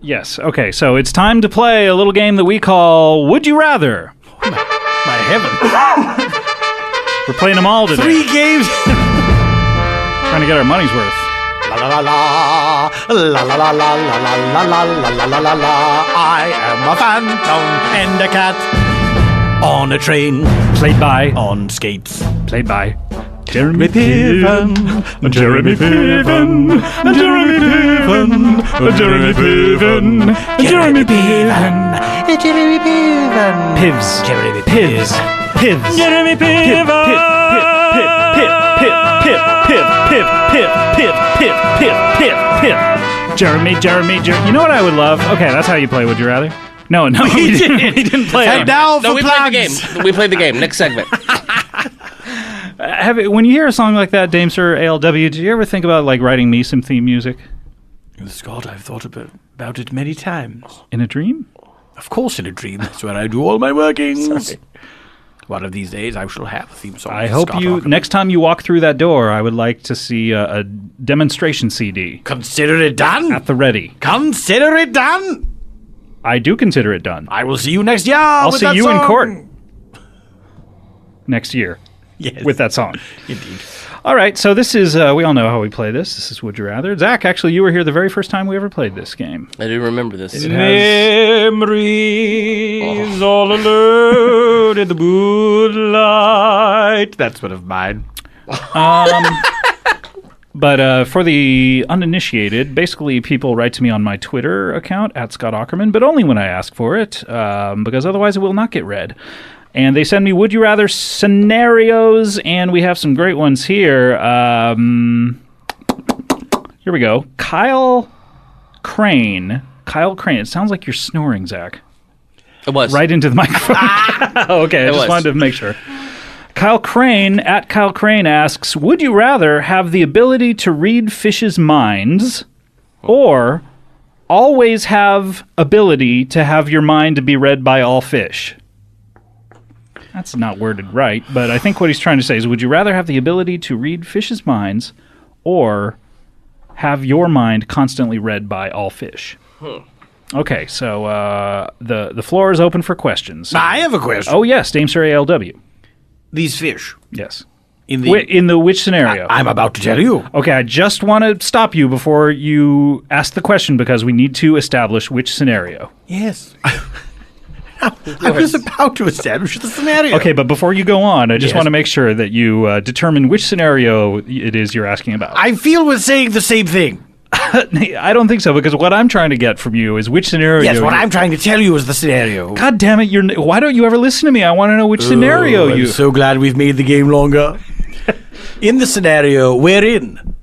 Yes. Okay, so it's time to play a little game that we call Would You Rather? My heavens. We're playing them all today. 3 games. Trying to get our money's worth. La la la la la la la la la la la la la la la. I am a phantom and a cat on a train, Played by. on skates. Played by. Jeremy Piven, Jeremy Piven. Jeremy Piven. Jeremy Piven. Jeremy Piven. Jeremy Piven, Pivs. Jeremy Pivs. Pivs. Jeremy Piv. Jeremy. You know what I would love? Okay, that's how you play Would You Rather? No, we didn't play And it. now No, for we played the plugs. game. We played the game. Next segment. When you hear a song like that, Dame Sir ALW, do you ever think about like writing me some theme music? Scott, I've thought about it many times. In a dream? Of course, in a dream. That's where I do all my workings. One of these days, I shall have a theme song. I for hope Scott you, Aukerman. next time you walk through that door, I would like to see a demonstration CD Consider it done. at the ready. Consider it done. I do consider it done. I will see you next year. I'll with see that you in song. court next year Yes, with that song. indeed. All right, so this is, we all know how we play this. This is Would You Rather. Zach, actually, you were here the very first time we ever played this game. I do remember this. Memories all alone in the moonlight. That's one of mine. But for the uninitiated, basically people write to me on my Twitter account, at Scott Aukerman, but only when I ask for it, because otherwise it will not get read. And they send me Would You Rather scenarios, and we have some great ones here. Here we go. Kyle Crane. It sounds like you're snoring, Zach. It was. Right into the microphone. Okay, I just was. wanted to make sure. Kyle Crane, at Kyle Crane, asks, would you rather have the ability to read fishes' minds or always have ability to have your mind to be read by all fish? That's not worded right, but I think what he's trying to say is, would you rather have the ability to read fishes' minds or have your mind constantly read by all fish? Okay, so the floor is open for questions. I have a question. Oh, yes, Dame Sir ALW. These fish Yes. in In the which scenario? I'm about to tell you. Okay, I just want to stop you before you ask the question because we need to establish which scenario. Yes. I was about to establish the scenario. Okay, but before you go on, I just Yes. want to make sure that you determine which scenario it is you're asking about. I feel we're saying the same thing. I don't think so, because what I'm trying to get from you is which scenario. Yes, what I'm trying to tell you is the scenario. God damn it! Why don't you ever listen to me? I want to know which scenario I'm you. so glad we've made the game longer. In the scenario wherein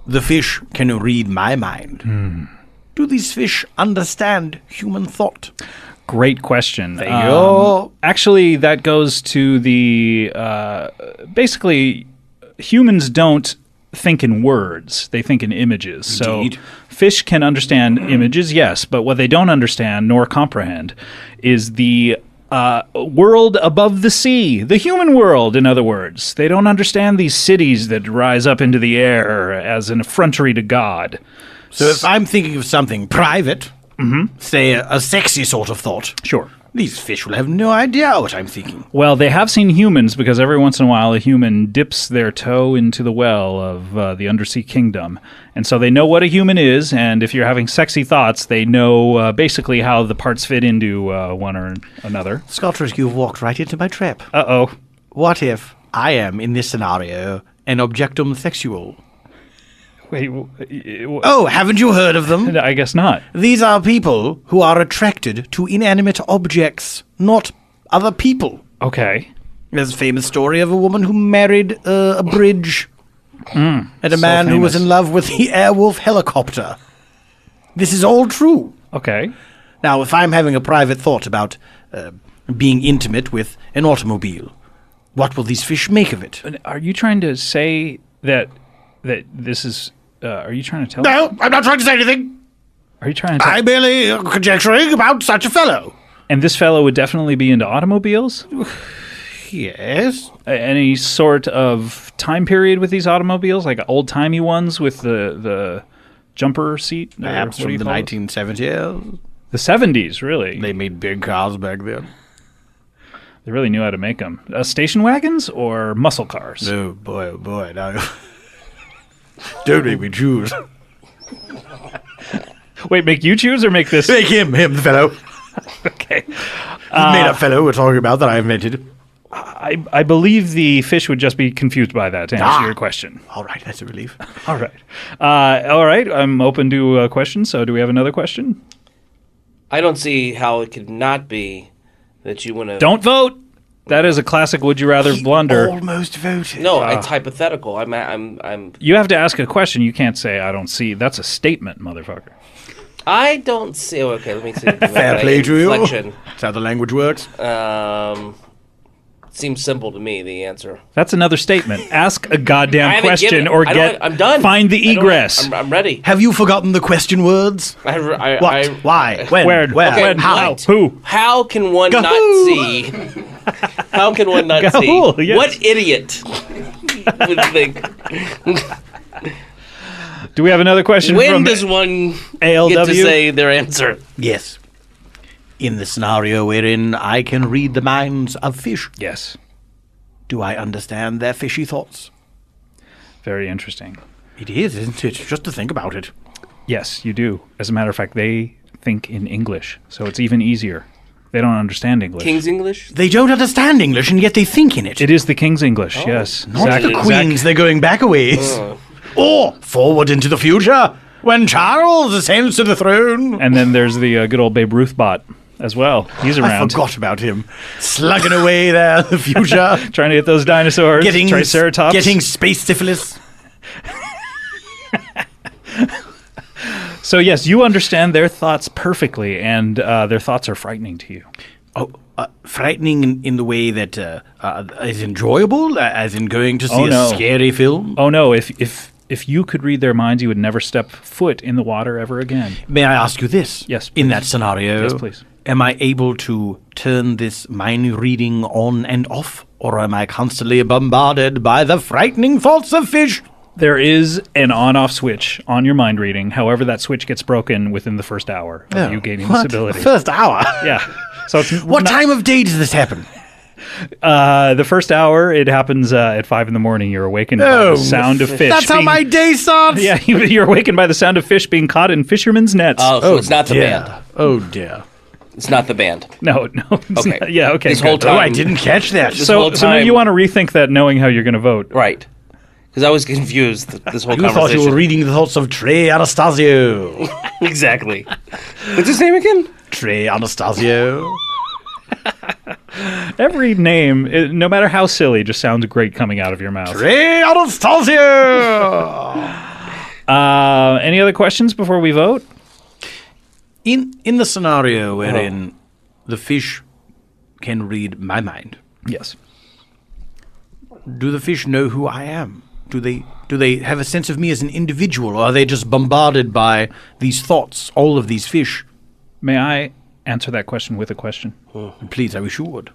the fish can read my mind, do these fish understand human thought? Great question. Thank you. Actually, that goes to the basically humans don't think in words; they think in images. Indeed. So fish can understand images, yes, but what they don't understand nor comprehend is the world above the sea, the human world. In other words, they don't understand these cities that rise up into the air as an effrontery to God. So if I'm thinking of something private, say a sexy sort of thought, Sure. these fish will have no idea what I'm thinking. Well, they have seen humans because every once in a while a human dips their toe into the well of the undersea kingdom. And so they know what a human is, and if you're having sexy thoughts, they know basically how the parts fit into one or another. Scottress, you've walked right into my trap. Uh-oh. What if I am, in this scenario, an objectum sexual? Wait, Oh, haven't you heard of them? I guess not. These are people who are attracted to inanimate objects, not other people. Okay. There's a famous story of a woman who married a bridge and a man who was famous. in love with the Airwolf helicopter. This is all true. Okay. Now, if I'm having a private thought about being intimate with an automobile, what will these fish make of it? Are you trying to say that this is... are you trying to tell... No, I'm not trying to say anything. Are you trying to tell... I'm merely conjecturing about such a fellow. And this fellow would definitely be into automobiles? Yes. Any sort of time period with these automobiles, like old-timey ones with the jumper seat? Or Perhaps what do from you the call it? 1970s. The 70s, really. They made big cars back then. They really knew how to make them. Station wagons or muscle cars? Oh boy, now don't make me choose. Wait, make you choose or make this? Make him, the fellow. Okay. Made up fellow we're talking about that I invented. I believe the fish would just be confused by that to answer your question. All right, that's a relief. All right. All right. I'm open to questions. So do we have another question? I don't see how it could not be that you want to. Don't vote. That is a classic would you rather blunder. Almost voted. No, it's hypothetical. I'm. You have to ask a question. You can't say I don't see. That's a statement, motherfucker. I don't see. Okay, let me see. Fair play to you. Inflection. That's how the language works. Seems simple to me. The answer. That's another statement. Ask a I goddamn haven't question given- or I get. don't- I'm done. Find the I don't- egress. I'm ready. Have you forgotten the question words? What? Why? When? Where? Where? When? How? How? Who? How can one not Gahoo! see? How can one not Gahoo, see? yes. What idiot would think? Do we have another question When from does one ALW? get to say their answer? Yes. In the scenario wherein I can read the minds of fish, Yes. do I understand their fishy thoughts? Very interesting. It is, isn't it? Just to think about it. Yes, you do. As a matter of fact, they think in English, so it's even easier. They don't understand English. King's English? They don't understand English, and yet they think in it. It is the King's English, yes. Not Zach- the Queen's, they're going back a ways. Or forward into the future, when Charles ascends to the throne. And then there's the good old Babe Ruth bot as well. He's I around. forgot about him. Slugging away there in the future. Trying to get those dinosaurs. getting Triceratops. Getting space syphilis. So, yes, you understand their thoughts perfectly, and their thoughts are frightening to you. Oh, frightening in the way that is enjoyable, as in going to see Oh, no. a scary film. Oh, no, if you could read their minds, you would never step foot in the water ever again. May I ask you this? Yes, In please. that scenario, Yes, please. am I able to turn this mind reading on and off, or am I constantly bombarded by the frightening thoughts of fish? There is an on-off switch on your mind reading. However, that switch gets broken within the first hour of you gaining this What? ability. First hour? Yeah. So it's What time of day does this happen? The first hour, it happens at 5 a.m. You're awakened by Oh, the sound of fish. That's how being- my day starts? Yeah, you're awakened by the sound of fish being caught in fishermen's nets. Oh, so it's not the band. Oh, dear. It's not the band. No, it's Okay. not. Yeah, okay. This good. whole time- Oh, I didn't catch that. This So whole maybe time- you want to rethink that, knowing how you're going to vote. Right. Because I was confused this whole You thought conversation. you were reading the thoughts of Trey Anastasio. Exactly. What's his name again? Trey Anastasio. Every name, no matter how silly, just sounds great coming out of your mouth. Trey Anastasio. Any other questions before we vote? In the scenario wherein the fish can read my mind, Yes. do the fish know who I am? Do they have a sense of me as an individual, or are they just bombarded by these thoughts, all of these fish? May I answer that question with a question? Please, I wish you would.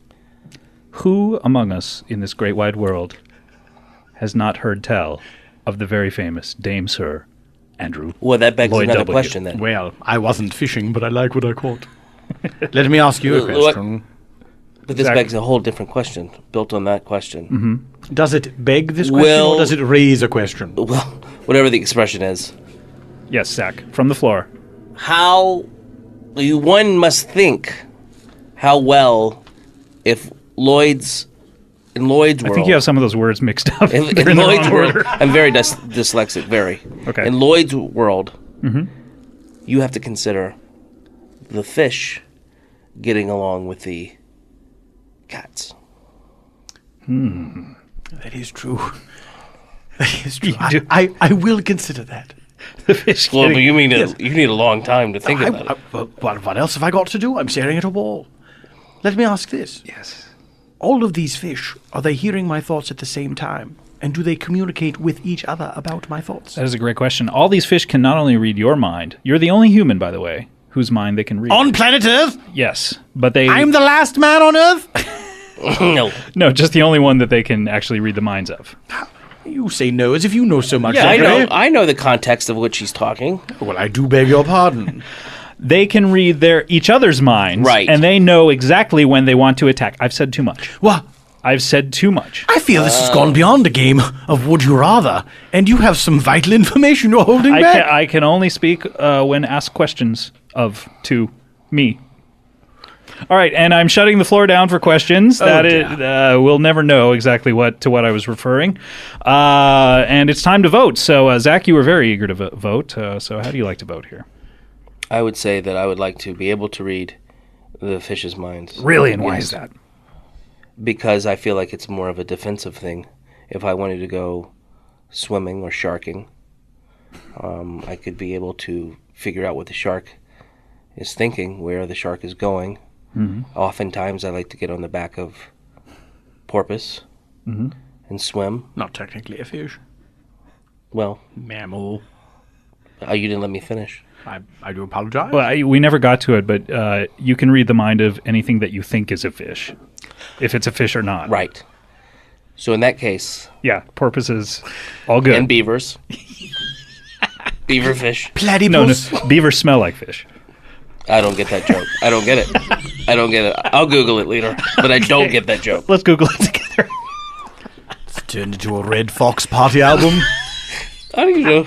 Who among us in this great wide world has not heard tell of the very famous Dame Sir Andrew Well, that begs Lloyd another W. question then. Well, I wasn't fishing, but I like what I caught. Let me ask you a What- question. But this Zach- begs a whole different question built on that question. Mm-hmm. Does it beg this question, Well- or does it raise a question? Well, whatever the expression is. Yes, Zach, from the floor. How one must think how well if in Lloyd's world. I think you have some of those words mixed up. in They're in the Lloyd's wrong world. order. I'm very dyslexic. Very. Okay. In Lloyd's world, you have to consider the fish getting along with the cats. That is true. That is true. You do. I will consider that. The fish Well, getting- but you need a long time to think about it. What else have I got to do? I'm staring at a wall. Let me ask this. Yes. All of these fish, are they hearing my thoughts at the same time? And do they communicate with each other about my thoughts? That is a great question. All these fish can not only read your mind, you're the only human, by the way, whose mind they can read. On planet Earth? Yes, but they... I'm the last man on Earth? No. No, just the only one that they can actually read the minds of. You say no as if you know so much. Yeah, Zachary. I know the context of which she's talking. Well, I do beg your pardon. They can read each other's minds, Right. and they know exactly when they want to attack. I've said too much. What? I've said too much. I feel this has gone beyond a game of Would You Rather, and you have some vital information you're holding back. I can only speak when asked questions to me. All right, and I'm shutting the floor down for questions. We'll never know exactly to what I was referring. And it's time to vote. So, Zach, you were very eager to vote. So how do you like to vote here? I would say that I would like to be able to read the fish's minds. Really, and why is that? Because I feel like it's more of a defensive thing. If I wanted to go swimming or sharking, I could be able to figure out what the shark is thinking, where the shark is going. Mm-hmm. Oftentimes, I like to get on the back of porpoise and swim. Not technically a fish. Well, Mammal. you didn't let me finish. I do apologize. Well, we never got to it, but you can read the mind of anything that you think is a fish, if it's a fish or not. Right. So in that case, Yeah, porpoises, all good. and beavers, beaver fish. Platypus. No, beavers smell like fish. I don't get that joke. I don't get it. I don't get it. I'll Google it later, but I don't get that joke. Let's Google it together. It's turned into a Red Fox party album. How do you know?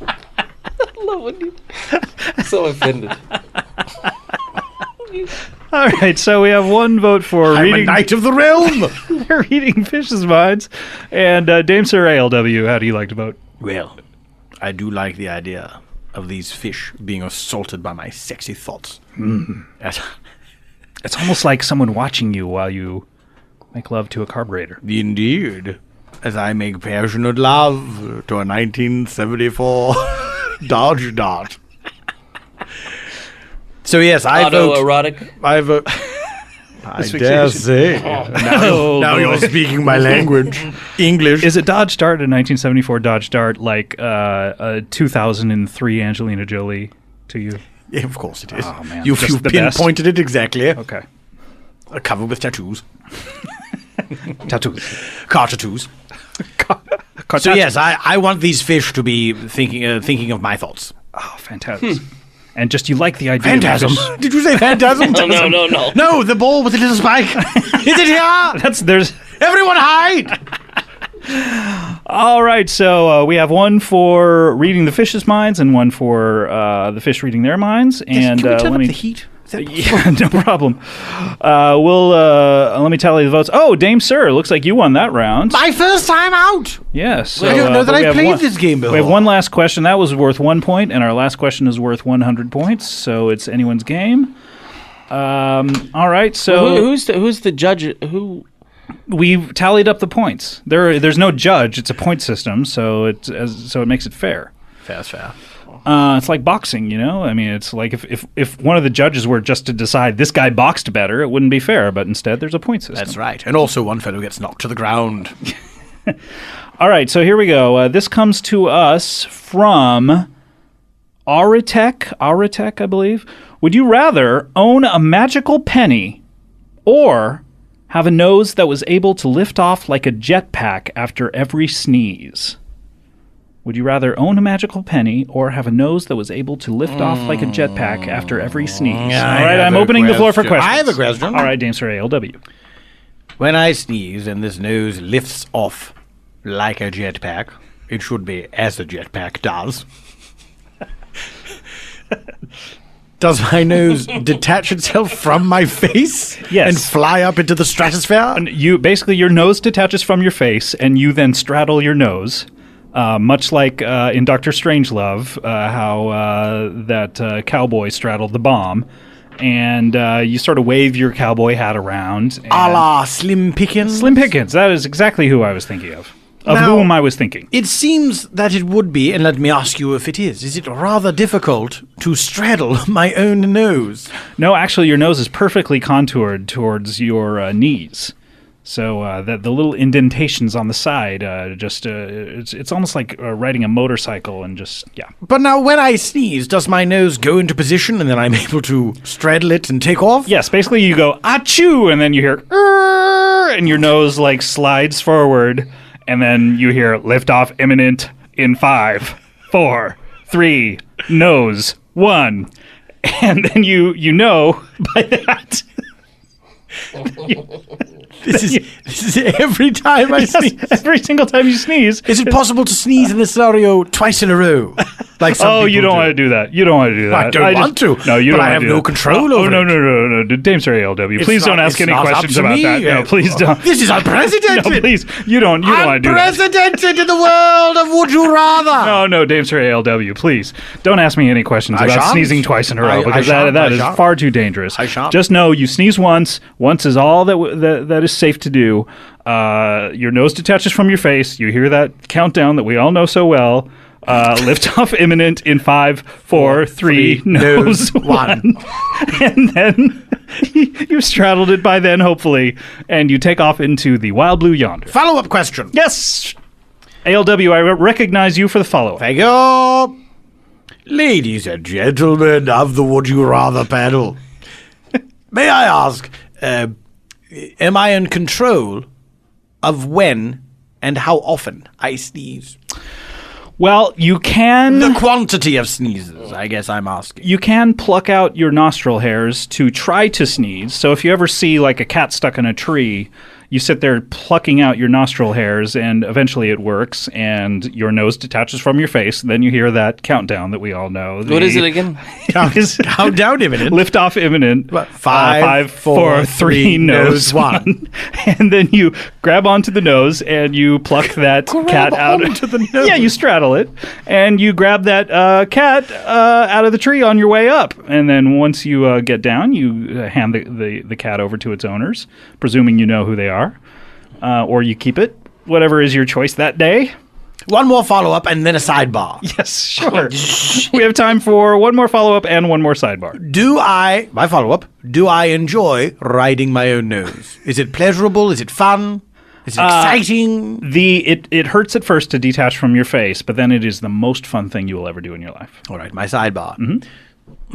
I love when you so offended. All right, so we have one vote for I'm a reading knight of the realm. reading fish's minds, and Dame Sir ALW. How do you like to vote? Well, I do like the idea of these fish being assaulted by my sexy thoughts. It's almost like someone watching you while you make love to a carburetor. Indeed. As I make passionate love to a 1974 Dodge Dart. So yes, I vote. Autoerotic. I vote. I dare say. Now you're speaking my language. English. Is it Dodge Dart, a 1974 Dodge Dart, like a 2003 Angelina Jolie to you? Yeah, of course it is. Oh, man. You've Just the best. pinpointed it exactly. Okay. Covered with tattoos. Tattoos. Car tattoos. So yes, I want these fish to be thinking of my thoughts. Oh, fantastic. And just you like the idea Phantasm. of fish. Did you say phantasm? No. No, the ball with the little spike. Is it here? There's Everyone hide. all right. So we have one for reading the fish's minds and one for the fish reading their minds. And Can we turn let up me. the heat? Yeah, no problem. Let me tally the votes. Oh, Dame Sir, looks like you won that round. My first time out. Yes. I don't know that but we I have played this game before. We have one last question. That was worth 1 point, and our last question is worth 100 points. So it's anyone's game. All right. So Who's the judge? Who? we've tallied up the points. There's no judge. It's a point system, so it makes it fair. Fair's fair. It's like boxing, you know? I mean, it's like if one of the judges were just to decide this guy boxed better, it wouldn't be fair, but instead there's a point system. That's right. And also one fellow gets knocked to the ground. All right, so here we go. This comes to us from Auritek, I believe. Would you rather own a magical penny or have a nose that was able to lift off like a jetpack after every sneeze? Would you rather own a magical penny or have a nose that was able to lift off like a jetpack after every sneeze? All right, I'm opening the floor for questions. I have a question. All right, Dame Sir ALW. When I sneeze and this nose lifts off like a jetpack, it should be as a jetpack does. Does my nose detach itself from my face Yes. and fly up into the stratosphere? Basically, your nose detaches from your face, and you then straddle your nose. Much like in Dr. Strangelove, how that cowboy straddled the bomb. And you sort of wave your cowboy hat around. And A la Slim Pickens? Slim Pickens, that is exactly who I was thinking of. Now- Whom I was thinking. It seems that it would be, and let me ask you if it is. Is it rather difficult to straddle my own nose? No, actually, your nose is perfectly contoured towards your knees. So that the little indentations on the side, it's almost like riding a motorcycle and just, yeah. But now when I sneeze, does my nose go into position and then I'm able to straddle it and take off? Yes, basically you go, achoo, and then you hear, "Err," and your nose like slides forward, and then you hear liftoff imminent in 5, 4, 3, nose, 1. And then you know by that. This is every time I sneeze. Every single time you sneeze. Is it possible to sneeze in this scenario twice in a row? Like some Oh, you people don't want to do that. You don't want to do that. I don't want to. No, you but don't I want have to do no that. control over no, it. no. Dame Sir ALW, please don't ask any questions about that. No, please don't. This is unprecedented. No, please. You don't want to do that. Unprecedented in the world of Would You Rather. No, Dame Sir ALW, please. Don't ask me any questions I about shan't. sneezing twice in a row I because shan't. that I is shan't. far too dangerous. I shan't. Just know you sneeze once. Once is all that is safe to do. Your nose detaches from your face. You hear that countdown that we all know so well. Liftoff imminent in 5, 4, 3, nose, 1. And then you've straddled it by then, hopefully, and you take off into the wild blue yonder. Follow-up question. Yes! ALW, I recognize you for the follow-up. Thank you. Ladies and gentlemen of the Would You Rather panel, may I ask, am I in control of when and how often I sneeze? Well, you can... The quantity of sneezes, I guess I'm asking. You can pluck out your nostril hairs to try to sneeze. So if you ever see like a cat stuck in a tree, you sit there plucking out your nostril hairs, and eventually it works, and your nose detaches from your face. Then you hear that countdown that we all know. What is it again? Countdown imminent. Liftoff imminent. 5, 4, 3, nose, 1. And then you grab onto the nose and you pluck that cat out. onto the nose. Yeah, you straddle it, and you grab that cat out of the tree on your way up. And then once you get down, you hand the cat over to its owners, presuming you know who they are. Or you keep it, whatever is your choice that day. One more follow-up and then a sidebar. Yes, sure. We have time for one more follow-up and one more sidebar. My follow-up, do I enjoy riding my own nose? Is it pleasurable? Is it fun? Is it exciting? It hurts at first to detach from your face, but then it is the most fun thing you will ever do in your life. All right, my sidebar. Mm-hmm.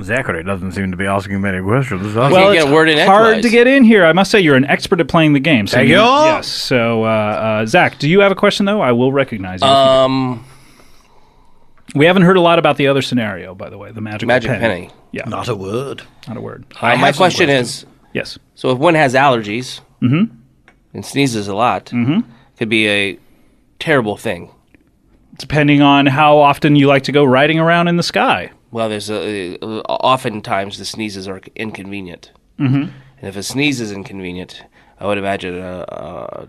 Zachary doesn't seem to be asking many questions. Well, get it's a word in hard edgewise. to get in here. I must say you're an expert at playing the game. So Thank you. Yes. So, Zach, do you have a question, though? I will recognize you. if you do. We haven't heard a lot about the other scenario, by the way, the magic penny. Yeah, Not a word. not a word. My question is, Yes. so if one has allergies Mm-hmm. and sneezes a lot, could be a terrible thing. Depending on how often you like to go riding around in the sky. Well, there's oftentimes the sneezes are inconvenient, and if a sneeze is inconvenient, I would imagine a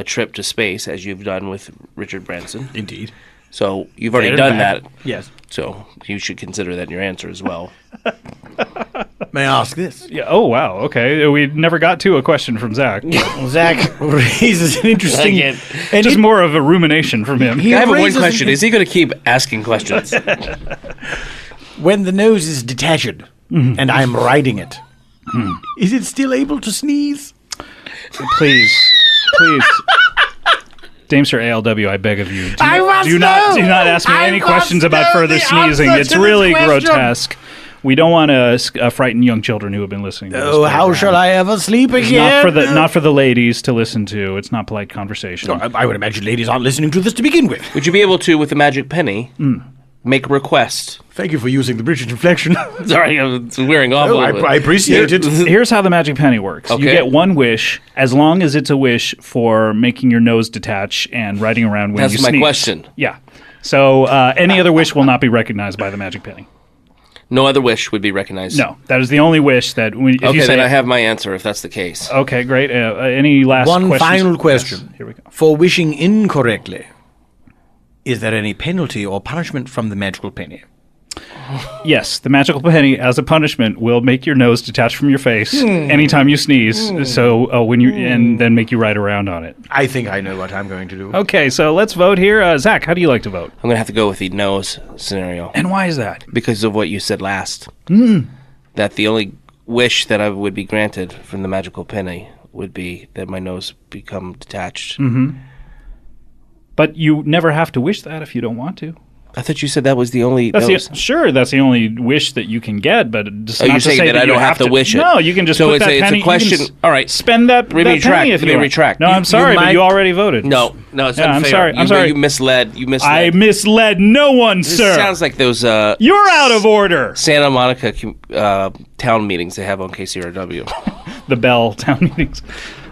trip to space, as you've done with Richard Branson. Indeed. So you've already And done back. that. Yes. So you should consider that in your answer as well. May I ask this? Yeah. Oh, wow. Okay. We never got to a question from Zach. Zach raises an interesting... Again. And Just more of a rumination from him. He I have one raises question: an- is he going to keep asking questions? When the nose is detached and I'm riding it, is it still able to sneeze? Please. Dame Sir ALW, I beg of you. I must do know! not ask me I any must questions about know further the sneezing. answer It's to this really question. grotesque. We don't want to frighten young children who have been listening to this. Oh, how program. shall I ever sleep again? Not for the ladies to listen to. It's not polite conversation. I would imagine ladies aren't listening to this to begin with. Would you be able to, with the magic penny, make a request? Thank you for using the British inflection. Sorry, it's wearing off. a little bit. I appreciate it. Here's how the magic penny works. You Okay. get one wish as long as it's a wish for making your nose detach and riding around when you That's sneeze. my question. Yeah. So any other wish will not be recognized by the magic penny. No other wish would be recognized. No, that is the only wish that. If Okay, you say, then I have my answer if that's the case. Okay, great. Any last One questions? final question. Yes, here we go. For wishing incorrectly, is there any penalty or punishment from the magical penny? Yes, the magical penny, as a punishment, will make your nose detach from your face anytime you sneeze. So when you and then make you ride around on it. I think I know what I'm going to do. Okay, so let's vote here. Zach, how do you like to vote? I'm going to have to go with the nose scenario And why is that? because of what you said last. That the only wish that I would be granted from the magical penny would be that my nose become detached. But you never have to wish that if you don't want to. I thought you said that was the only. Sure, that's the only wish that you can get, but just not you're to saying say that I you don't have to wish it. No, you can just So put it's that a- it's a penny. question- You can all right. spend that, Let me that retract. penny if Let you me want. retract. No, I'm sorry, but might- you already voted. No, it's Yeah, I'm unfair. sorry, I'm sorry. You misled. You misled. I misled no one, This sir. sounds like those You're out of order. Santa Monica town meetings they have on KCRW. The Bell town meetings.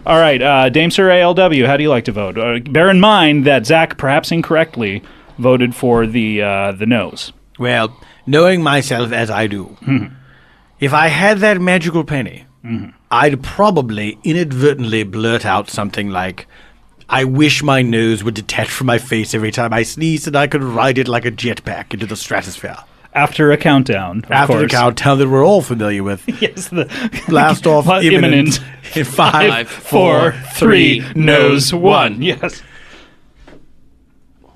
All right, Dame Sir ALW, how do you like to vote? Bear in mind that Zach, perhaps incorrectly, voted for the no's. Well, knowing myself as I do, if I had that magical penny, I'd probably inadvertently blurt out something like, I wish my nose would detach from my face every time I sneezed and I could ride it like a jetpack into the stratosphere. After a countdown, of After the course. countdown that we're all familiar with. Yes, the Blast off imminent. In 5, 4, 3, nose, 1. Yes.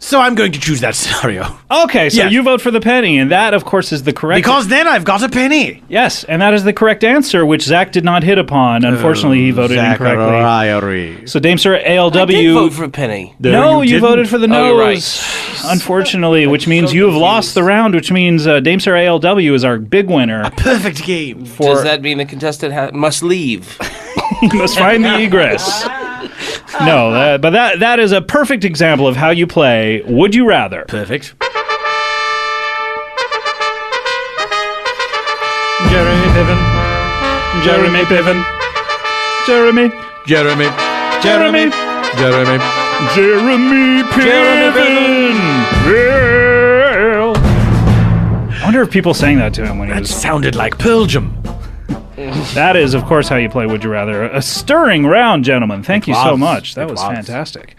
So I'm going to choose that scenario. Okay, so Yes. you vote for the penny, and that, of course, is the correct... Because then I've got a penny. Yes, and that is the correct answer, which Zach did not hit upon. Unfortunately, he voted incorrectly. Zachariah. So Dame Sir ALW... I did vote for Penny. No, you didn't. voted for the Oh, you're right. nose. Unfortunately, which means so you have confused. lost the round, which means Dame Sir ALW is our big winner. Perfect game. Does that mean the contestant must leave? You must find the egress. No, but that is a perfect example of how you play Would You Rather. Perfect. Jeremy Piven. Jeremy Piven. Jeremy. Jeremy. Jeremy. Jeremy. Jeremy Piven. Well. I wonder if people sang that to him when he That was... sounded like Pearl Jam. That is, of course, how you play Would You Rather. A stirring round, gentlemen. Thank you so was. much. That It was was. fantastic.